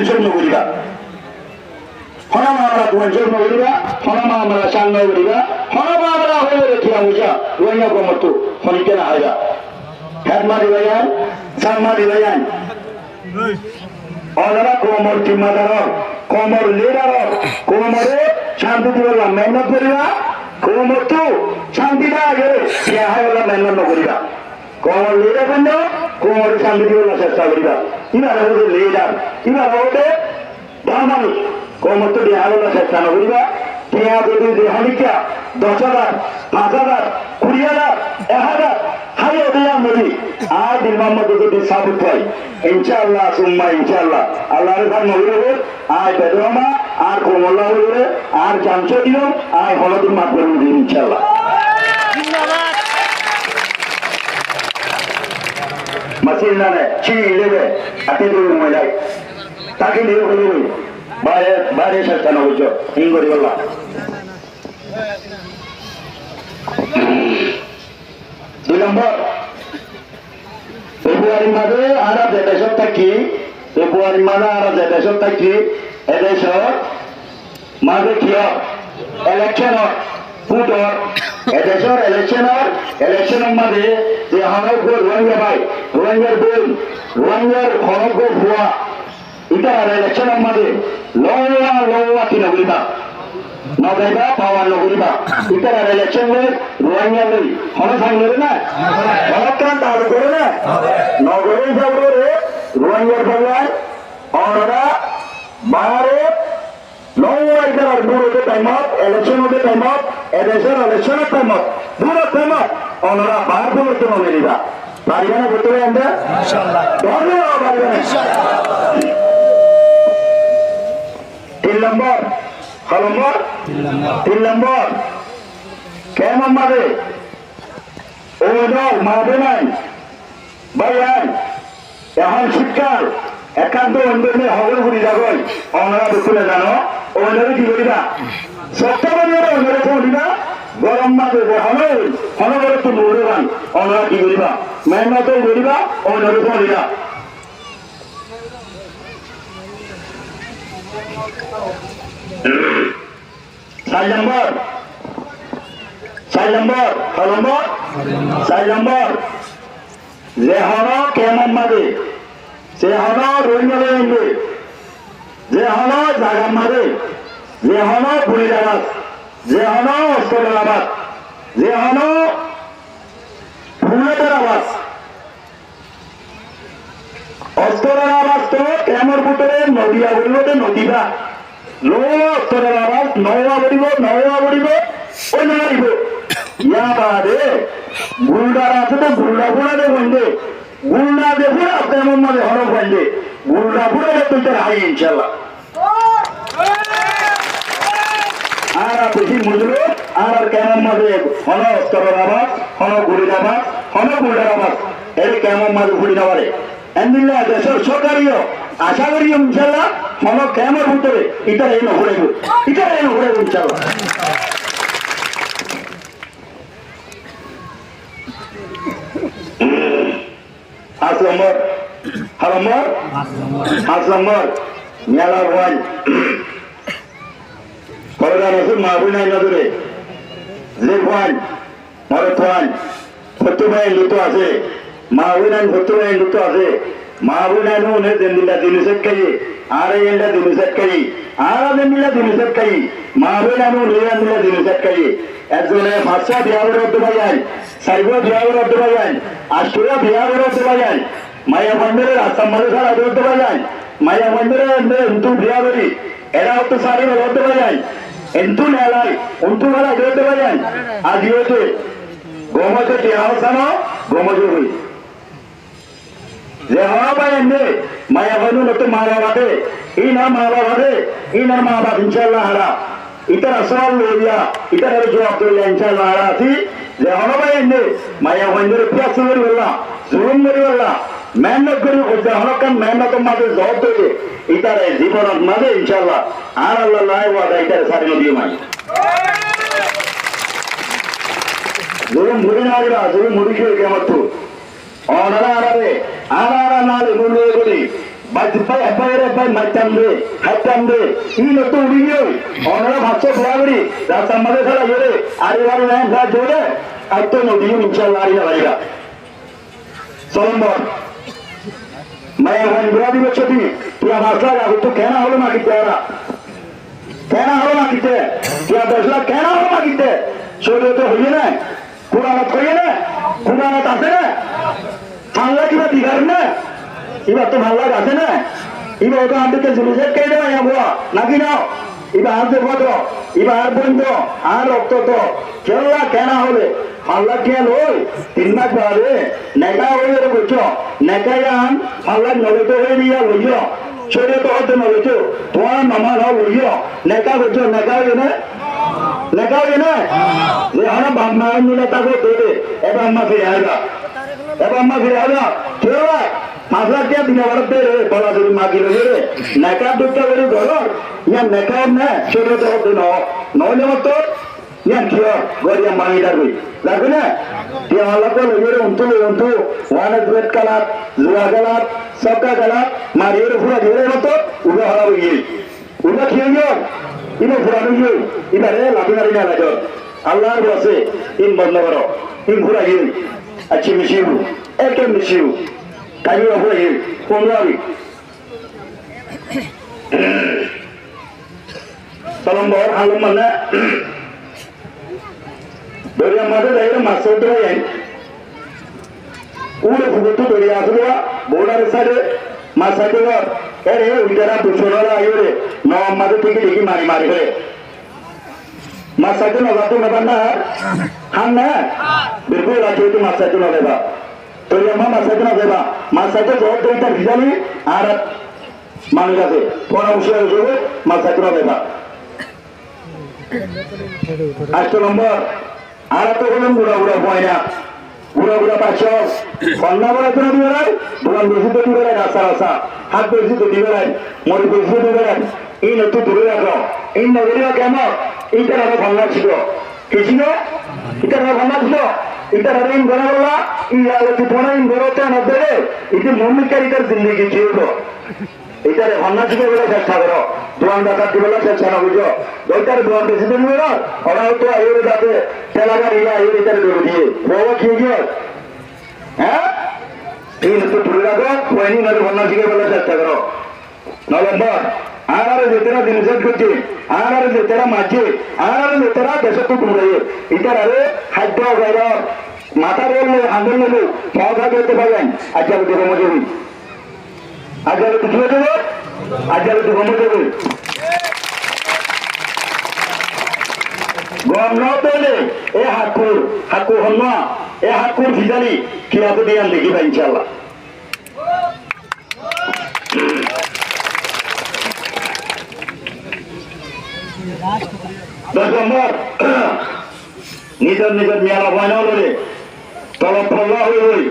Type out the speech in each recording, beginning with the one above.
জন্ম করিবা হনামা আমরা তোমার জন্ম করিবা হনামা আমরা চান্ন করিবা হনামা আমরা হয়ে রেখিয়া বুঝা রোহিঙ্গা কমতো হনিকে না হাইবা হেদমা দিবাইয়ান সাম্মা দিবাইয়ান অনারা কোমর জিম্মাদার কোমর লিডার কোমরে শান্তি দিবা মেহনত করিবা কোমর তো শান্তিটা আগে হাইলা মেহনত নকরিবা কোমর লিডার বন্ধ কোমরে শান্তি দিবার চেষ্টা করিবা ইবার হচ্ছে লিডার ইবার হচ্ছে মানুষ কোমর তো দেহার চেষ্টা নকরিবা টিয়া যদি হনিকা 10,000 5,000 20,000 1,000 হাই অভিযান নদী আর দিন মোহাম্মদ যদি সাবুত হয় ইনশাআল্লাহ সুম্মা ইনশাআল্লাহ আল্লাহর ঘর নগরে আর বেদরমা আর কোমল্লা নগরে আর জামচ দিও আর হলদিন মাত করুন ইনশাআল্লাহ মাসিল নানে চিনি লেবে আতে দূর ময়লাই তাকে নিয়ে হলো বাইরে বাইরে চেষ্টা নগর ইঙ্গরি বললাম দুই নম্বর ফেব্রুয়ারির মাঝে আরা যে দেশত থাকি ফেব্রুয়ারির মাঝে আরা যে দেশত থাকি এদেশত মাঝে কিয় ইলেকশনত ফুটর এদেশর ইলেকশনের মাঝে যে হনজ্ঞ রোহিঙ্গা ভাই রোহিঙ্গার বোন রোহিঙ্গার হনজ্ঞ ভুয়া এটা ইলেকশনের মাঝে লওয়া কিনা বলিবা নগাইবা পাওয়ার নগরিবা ইতার ইলেকশন রোহিঙ্গা নেই হন থাকলে না হনকান তাহলে করে না নগরে যাবো রোহিঙ্গার বললেন অনরা বাহারে লওয়া ইতার বুড়োতে টাইমত ইলেকশন হতে টাইমত এদেশের ইলেকশনের টাইমত বুড়ো টাইমত অনরা বাহার বলতে নগরিবা পারিবা না করতে পারি আমরা ধন্যবাদ পারিবা না 3 নম্বর তিন নম্বর কেমন মারে ওই মারবে নাই ভাইয়ান এখন শীতকাল একান্ত অন্ধে হগর ঘুরি যাবই অনারা দেখলে জানো ওইনারে কি করিবা সপ্তাহ অন্যরে করিবা গরম মাঝে হনগরে তো নড়ে গান অনারা কি করিবা মেহনত করিবা ওইনারে করিবা 4 নম্বর যে হন কেমন মারে যে হন রোহিঙ্গা রোহিঙ্গে যে হন জাগান মারে যে হন পুরীর আবাস যে হন অস্ত্রের আবাস যে হন ফুলের আবাস অস্ত্রের আবাস তো কেমন ভিতরে নদীয়া বলবে নদীবা অস্ত্রের আবাস নওয়া বলিব ওই নারিব ইয়া বাদে গুলডার আছে তো গুলডা ফুড়াতে বন্ধে গুলডা দেখুন তেমন মানে হরফ বন্ধে গুলডা ফুড়াতে তুলতে হাই ইনশাল্লাহ আর বেশি মুজলো আর কেমন মাঝে হন অস্ত্রের আবাস হন গুলির আবাস হন গুলডার আবাস এর কেমন মাঝে ঘুরি না পারে এমনিল্লা দেশের সরকারিও আশা করি ইনশাল্লাহ হন কেমন ভিতরে এটার এই নহরে ইনশাল্লাহ 5 নম্বর মেলার ওয়ান কলকাতা আছে মাহবুনাই নজরে লেফওয়ান মরথওয়ান ফতুবাই লুতো আছে মাহবুনাই ফতুবাই লুতো আছে মাহবুনাই নে দেন্দিলা দিনুসেট কাই আর এন্ডা দিনুসেট কাই আর দেন্দিলা দিনুসেট কাই মাহবুনাই নে দিনুসেট কাই একজনে 500 বিয়াবর অধ্যবাই যায় 400 বিয়াবর অধ্যবাই যায় 800 বিয়াবর অধ্যবাই যায় মায়া বন্ধের আসাম মানুষের আগে অধ্যবাই যায় মায়া বন্ধের এন্তু বিয়াবরি এরা তো সারি অধ্যবাই যায় এন্তু নেলাই উন্তু বেলা অধ্যবাই যায় আজ হতে গোমতে টিয়াওসানো গোমজু হই যে হওয়া পায় এমনি মায়া বন্ধু নতো মা বাবাতে ইনা মা বাবাতে ইনার মা বাবা ইনশাল্লাহ হারা ইতার আসল লইয়া ইতার জবাব দিলে ইনশাআল্লাহ আছি যে হনবাই এনে মায়া বন্ধুর প্লাস করি বললা জুলুম করি বললা মেহনত করি যে হনকান মেহনত মাঝে জবাব দেবে ইতার জীবনত মাঝে ইনশাআল্লাহ আর আল্লাহ লাই ওয়াদা ইতার সারি নদী মাই জুলুম মুড়ি না দিবা জুলুম মুড়ি খেয়ে কেমন তো অনারা আরারে আরা নালে মুড়ি করি বাই এপাইরে এপাই মাইতাম দে হাইতাম দে ই নতো উড়ি গিয়ে অনরা ভাবছে ঘোরাঘুরি রাস্তার মাঝে খেলা জোরে আরে বাড়ি নাই ঘর জোরে আর তো নদী ইনশাল্লাহ আরি না বাড়িরা চলম্বর মায়ের ভাই ঘোরা দিবে ছবি তুই আমার আসলা তো কেনা হলো না কিতে ওরা কেনা হলো না কিতে তুই 10 লাখ কেনা হলো না কিতে শরীরে তো হইয়ে না কুরানত হইয়ে না কুরানত আছে না আল্লাহ কিবা দিগার না এবার তো ভালো লাগে আছে না এবার তো আমাদেরকে জিনিসের কে দেওয়া যাবো নাকি নাও এবার আর ভদ্র এবার আর বন্ধ আর রক্ত তো কেলা কেনা হলে আল্লাহ কে লই 3 মাস বাদে নেকা হয়ে করছ নেকাই আন আল্লাহ নলতো হয়ে দিয়া লইয় শরীরে তো হতে নলতো তোমার মামা নাও লইয় নেকা করছ নেকা হয়ে না নেকা হয়ে না যে হ্যাঁ বাম্মা নিলে তাকে দেবে এবার আম্মা ফিরে আসবা এবার আম্মা ফিরে আসবা কেলা 5 লাখ টাকা দিনে বাড়তে রে বলা যদি মাগি রে নেকা দুটা করে ঘর ইয়া নেকা না ছোট তো হতে নইলে মতো ইয়া কিয়া গরিয়া মাগি দাবি লাগবে না তুই আল্লাহ তো লইরে অন্তু ওয়ান রেড কালার জুয়া কালার সবকা কালার মারিয়ে পুরা ধরে মতো উড়া হলা হইয়ে উড়া খেয়ে গিয়ে ইনো পুরানো গিয়ে এবারে লাঠি মারি না লাগে আল্লাহর বসে ইন বন্ধ করো ইন ঘুরা গিয়ে আচ্ছা মিশিউ একে মিশিউ কাজে হয়ে কোনবারই তলম্বর হালম মানে দরিয়া মাঝে যাই মাছ ধরতে যাই উড়ে ফুটো দরিয়া আসলো বোর্ডার সাইডে মাছ সাইডে এরে উইটারা 200 ডলার আইরে নম মাঝে থেকে দেখি মারি মারি হয়ে মাছ সাইডে নগাতো না হান না বিলকুল রাখি তো মাছ সাইডে নগেবা দরিয়া মাছ সাইডে নগেবা মাছ সাইডে জোর দইটা ভিজালি আর মানুষ আছে কোন অংশে যাবে মাছ সাইডে নগেবা 8 নম্বর আর তো বলুন বুড়া বুড়া পয়না বুড়া বুড়া পাঁচশো কন্যা বলা তো দিবে নাই দোকান বেশি তো দিবে নাই রাস্তা রাস্তা হাত বেশি তো দিবে নাই মরি বেশি দিবে নাই এই নতুন দূরে রাখো এই নগরীরা কেন এইটার আরো ভাঙা ছিল কি ছিল এটার আরো ভাঙা ছিল এটার আরো ইন ঘরে বললা ইয়ালে তুই পড়া ইন ঘরতে না দেবে এটি মমিকার এটার জিন্দগি ছিল এটারে ভাঙা ছিল বলে চেষ্টা করো দোয়ান ডাকাত বলে চেষ্টা না বুঝো ওইটার দোয়ান বেশি দিন না ওরা তো আইরে যাতে তেলাগার ইয়া আইরে এটারে দৌড় দিয়ে বাবা খেয়ে গিয়ে হ্যাঁ এই তো তুলে রাখো পয়নি না ভাঙা ছিল বলে চেষ্টা করো নভেম্বর আর যেতেরা জিনিস করছে আর যেতেরা মাঝে আর যেতেরা দেশে তো কুমড়াইয়ে এটার আরে খাদ্য গাইর মাথা বললে আন্দোলন নেবে খাওয়া করতে পারবেন আজ যাবে তো কমে যাবে আজ যাবে তো ছুঁয়ে দেবে আজ যাবে তো কমে যাবে গম ন পেলে এ হাকুর হন এ হাকুর ভিজালি কি হাতে দিয়ে দেখিবা ইনশাল্লাহ নিজের নিজের মেলা বয়না হলে তলব ফল্লা হয়ে হই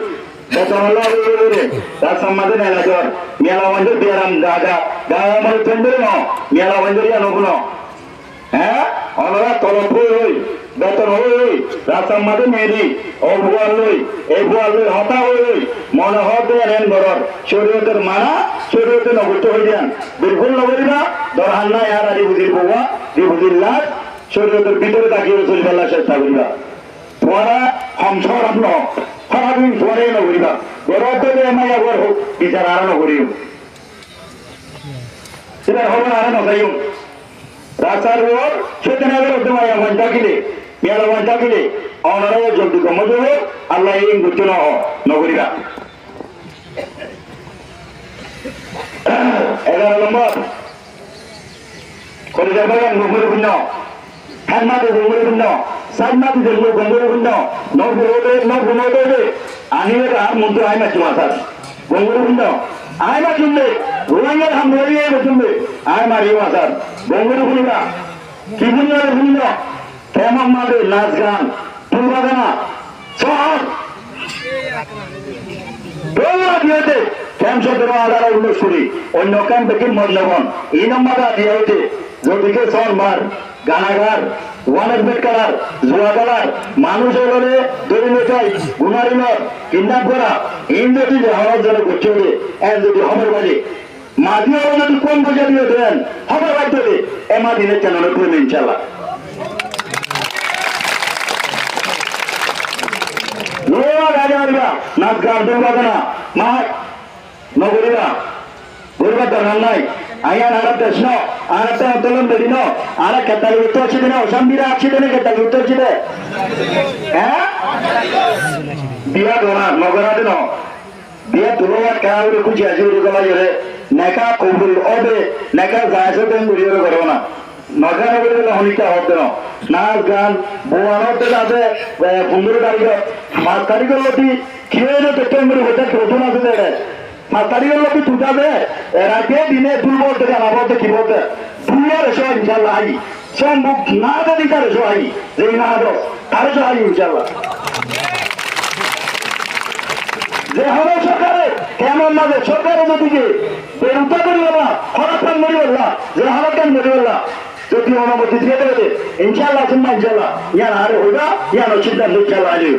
বেতনল্লা হয়ে হলে তার সম্মানে নেলা কর মেলা বন্ধু বেরাম গাগা গাগা মানে চন্দ্র ন মেলা বন্ধুরিয়া নগুন হ্যাঁ অনরা তলব হয়ে হই বেতন হয়ে হই তার সম্মানে মেয়েদি ও ভুয়াল লই এই ভুয়াল লই হতা হয়ে হই মনে হতে এন ঘরর শরীয়তের মানা শরীয়তে নগরতে হয়ে যান বিলকুল নগরিবা দরহান না আর আদি বুঝির বউয়া দি বুঝির লাশ শরীয়তের ভিতরে তাকিয়ে চলে ফেলার চেষ্টা করিবা তোমরা হংসর আপন সারাদিন পরে নগরিবা ঘরতে এমাইয়া ঘর হোক বিচার আর নগরিও সেটা হবে না আর নগাইও রাস্তার ওর চেতনাদের উদ্যমায়া ঘন্টা কিলে মেলা ঘন্টা কিলে অনারাও জলদি কম দেবে আল্লাহ এই গুরুত্ব ন নগরিবা 11 নম্বর কলিজার বাগান গঙ্গুর ভিন্ন ঠান মাতে গঙ্গুর ভিন্ন সাত মাতে গঙ্গুর ভিন্ন নভুমোদে আনিয়ে আর মন্ত্র আয় মাছি মাসার গঙ্গুর ভিন্ন আয় মা কিনবে রোহিঙ্গার হাম ধরিয়ে কিনবে আয় মারিয়ে মাসার গঙ্গুর ভিন্ন কি ভিন্ন ভিন্ন কেমন মাতে নাচ গান ফুল বাগানা সব দিয়েছে ক্যাম্প শব্দের আধারা উল্লেখ করি অন্য ক্যাম্প দেখি মূল্যবান এই নম্বরটা দিয়ে হইতে যদিকে সনবার গানাগার ওয়ানের বেট কালার জোয়া কালার মানুষ হলে দরিদ্র চাই গুনারি নয় কিডন্যাপ করা ইন যদি হওয়ার জন্য করছে এন যদি হমের বাজে মাটি হলো যদি কম পয়সা দিয়ে দেন হবে বাধ্য দে এ মাটিনের চ্যানেলে করবে ইনশাল্লাহ নাচ গান দুর্গাতে না মাঠ নগরীরা গরিবার দরকার নাই আইয়ান আরব দেশ ন আরেকটা আন্দোলন বেরি ন আর কেতালি উত্তর ছিল না অসম্বিরা আছে না কেতালি উত্তর ছিল হ্যাঁ বিয়া দোনা নগরাতে ন বিয়া দুলোয়ার কাউরে খুঁজে আছে ওই গলা জোরে নেকা কবুল হবে নেকা জায়সে দেন বুঝিয়ে করবো না নগা নগরে গেলে অনেকটা হতে ন নাচ গান বোয়ানোতে যাবে 15 তারিখ 5 তারিখের লোক খেয়ে যেতে টেম্বরি হতে প্রথম আছে দেয় 5 তারিখের লোক তুটাবে রাতে দিনে দুর্বল থেকে আনাবতে কি বলতে দুয়ার এসো ইনশাল্লাহ আই সব মুখ না দেরি তার এসো আই যে না দো তার এসো আই ইনশাল্লাহ যে হবে সরকারে কেমন লাগে সরকারের দিকে বেরুতা করি বললা হরাপান মরি বললা যে হরাপান মরি বললা যদি অনুমতি দিয়ে দেবে ইনশাল্লাহ সুম্মা ইনশাল্লাহ ইয়ান আরে হইবা ইয়ান সিদ্ধান্ত ইনশাল্লাহ আলি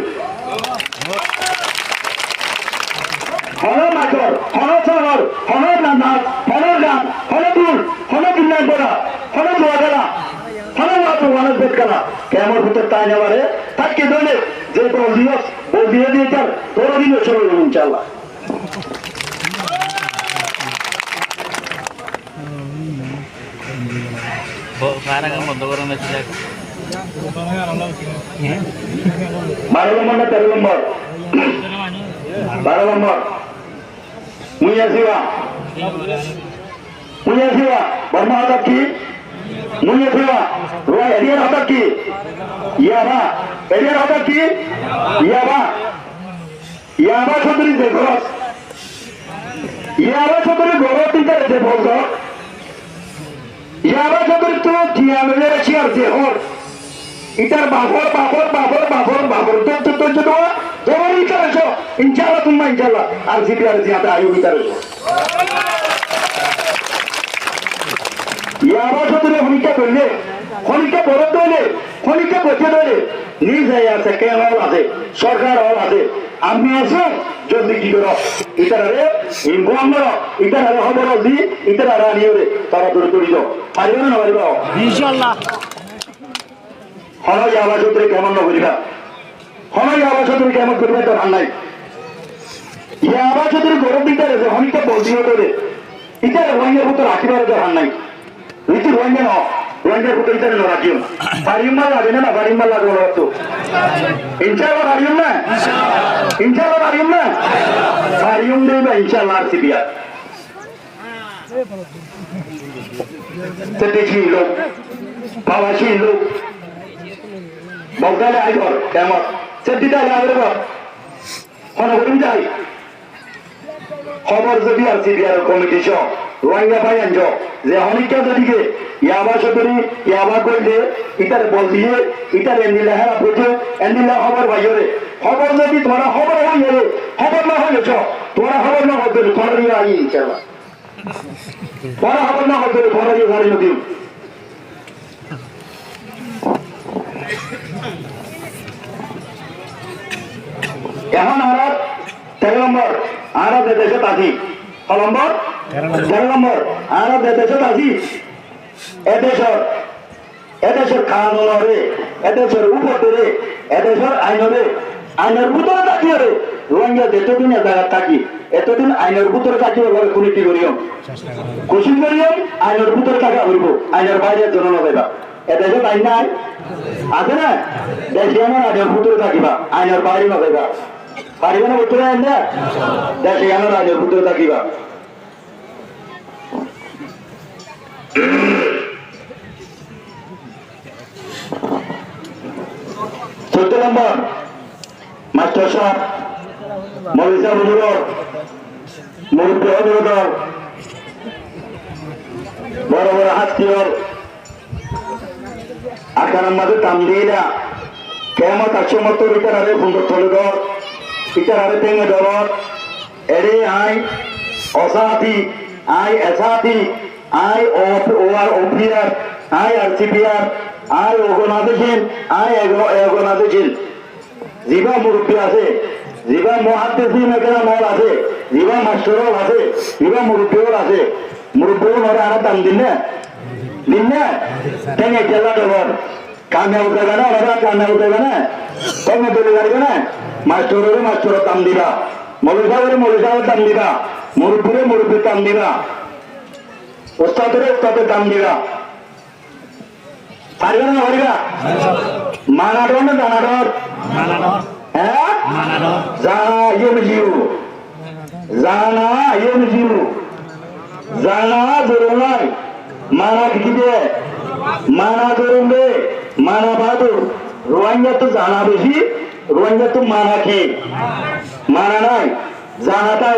হন মাকর হন শহর হন নাচ হন গান হন দুল হন বিন্যাস করা হন দোয়া করা হন মাত্র মানুষ বেদ করা কেমন ভিতর তাই নেবারে তাকে দলে যে বল দিয়ে দিয়ে তার তোর দিনে চলে যাবে ইনশাল্লাহ বন্ধ করে 12 নম্বর না 13 নম্বর 12 নম্বর মুইয়াসিবা বর্মা হতা কি মুইয়াসিবা রোয়া এরিয়ার হতা কি ইয়াবা এরিয়ার হতা কি ইয়াবা চৌধুরী দেখো ইয়াবা চৌধুরী গৌরব দিতে রেখে বলতো ইয়াবা চৌধুরী তো জিয়ামেলে রেখে আর দেহর ইটার বাবর তো তোমার ইটার এসো ইনশাল্লাহ তুমি ইনশাল্লাহ আর জিপি আর জিয়াতে আয়ু ইটার এসো ইয়াবা চৌধুরী হনিকা করলে হনিকা বড় দলে হনিকা বসে দলে নিজ আছে কেন আছে সরকার হল আছে আমি আছো জলদি কি করো ইটারে ইনফর্ম করো ইটারে খবর দি ইটারে আনিও রে তারা দূরে দূরে যাও পারিবে না পারিবে ইনশাআল্লাহ হন ইয়াবা চৌধুরী কেমন নকরিবা হন ইয়াবা চৌধুরী কেমন করবে তো নাই ইয়াবা চৌধুরী গরম দিতে রে হনিকা বলছি করে ইটারে রোহিঙ্গার ভিতর রাখিবার দরকার নাই রীতি রোহিঙ্গা ন রোহিঙ্গার ভিতর ইটারে রাখিও পারিম্মা লাগে না পারিম্মা লাগবে না তো ইনশাআল্লাহ পারিম না ইনশাআল্লাহ পারিম না পারিম দেবে ইনশাআল্লাহ আর সিবিয়া তেতেছি লোক পাওয়াছি লোক বলতালে আইগর কেমন সেদিটা লাগবে কোন করিম যাই খবর যদি আর সিবিআর কমিটি সহ রোহিঙ্গা ভাই আনছ যে অনেকটা যদিকে ইয়াবা চৌধুরী ইয়াবা করলে ইটার বল দিয়ে ইটার এন্দিলা হেরা বুঝে এন্দিলা খবর ভাইরে খবর যদি তোরা খবর হয়ে খবর না হয়েছ তোরা খবর না হতে তোরা দিয়ে আই ইনশাআল্লাহ তোরা খবর না হতে তোরা দিয়ে গাড়ি নদী এখন আর 13 নম্বর আর দেশে আছি নম্বর 13 নম্বর আর দেশে আছি এদেশের কানুনরে এদেশের উপরে এদেশের আইনরে আইনের ভিতরে থাকিও রে রোহিঙ্গা যতদিন জায়গা থাকি এতদিন আইনের ভিতরে থাকিও বলে কোন কি করিও কোশিশ করিও আইনের ভিতরে থাকা করব আইনের বাইরে জন না দেবা এদেশের আইন নাই আছে না দেশে আমার আইনের ভিতরে থাকিবা আইনের বাইরে না দেবা পারিবে না উত্তরে আইন না দেশে আমার আইনের ভিতরে থাকিবা 14 নম্বর মাস্টার সাহেব মৌলিসা হুজুর মুরব্বী হজরতর বড় বড় হাস্তির আকার আমাদের তামদিনা কেমত আসমত ইতারে সুন্দর তলুদর ইতারে তেঙ্গে দর এরে আই অসাথী আই এসাথী আই ওআর ওপিআর আই আরসিপিআর আই অর্গানাইজেশন আই অর্গানাইজেশন জিবা মুরব্বী আছে জিবা মুহাদ্দিসিন এখানে মল আছে ইবা মাস্টারও আছে ইবা মুরব্বীও আছে মুরব্বীও নরে আর দাম দিন না টেনে জেলা দেবর কামিয়া উঠবে না ওরা কামিয়া উঠবে না কমে চলে যাবে না মাস্টারের দাম দিবা মৌলিসাহের দাম দিবা মুরব্বীর দাম দিবা ওস্তাদের দাম দিবা পারবে না পারবা মানাডর না জানাডর হ্যাঁ জানা জরুর নয় মানা দিবে মানা জরুর দে মানা বাহাদুর রোহিঙ্গা তো জানা বেশি রোহিঙ্গা তো মানা কি মানা নাই জানাটা